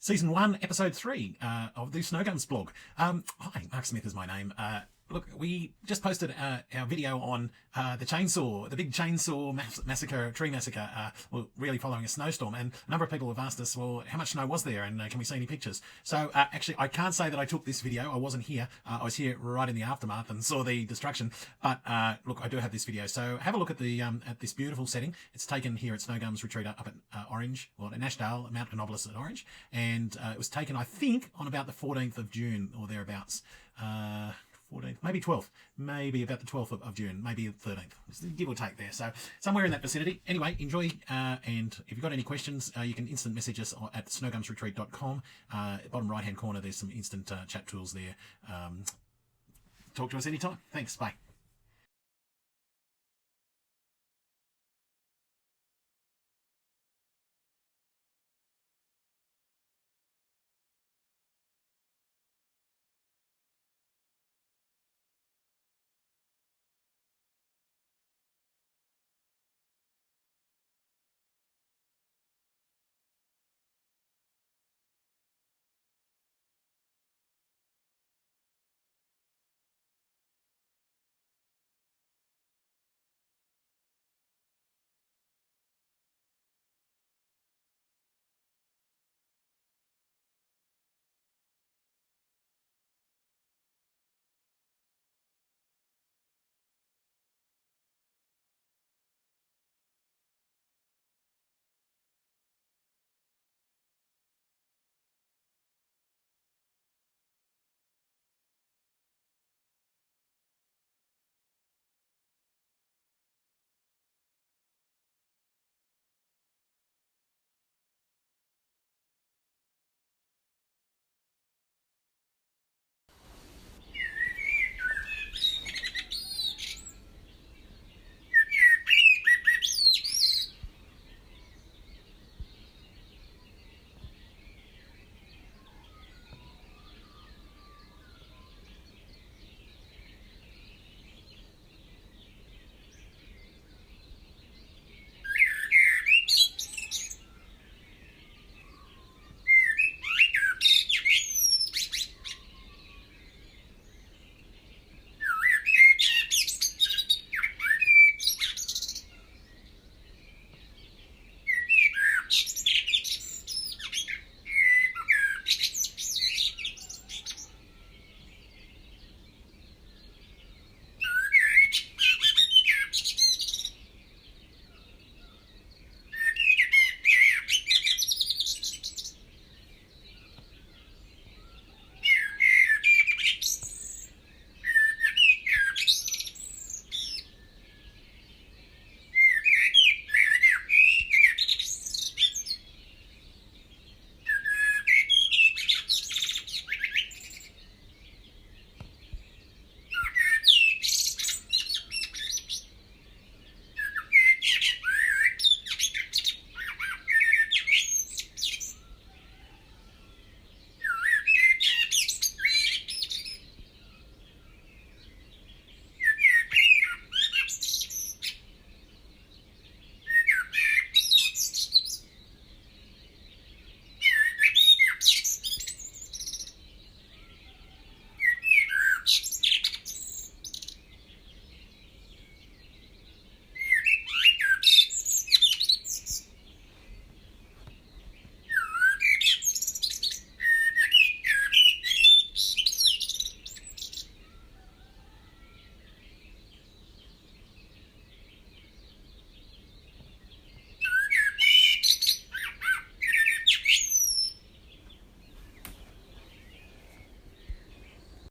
Season 1, Episode 3 of the Snowgums Blog. Hi, Mark Smith is my name. Look, we just posted our video on the big chainsaw massacre, tree massacre, well, really following a snowstorm. And a number of people have asked us, well, how much snow was there and can we see any pictures? So actually, I can't say that I took this video. I wasn't here. I was here right in the aftermath and saw the destruction. But look, I do have this video. So have a look at the at this beautiful setting. It's taken here at Snowgums Retreat up at Orange, well, at Nashdale, Mount Canobolas at Orange. And it was taken, I think, on about the 14th of June or thereabouts. 14th, maybe 12th, maybe about the 12th of June, maybe 13th, give or take there. So somewhere in that vicinity. Anyway, enjoy. And if you've got any questions, you can instant message us at snowgumsretreat.com. Bottom right-hand corner, there's some instant chat tools there. Talk to us anytime. Thanks. Bye.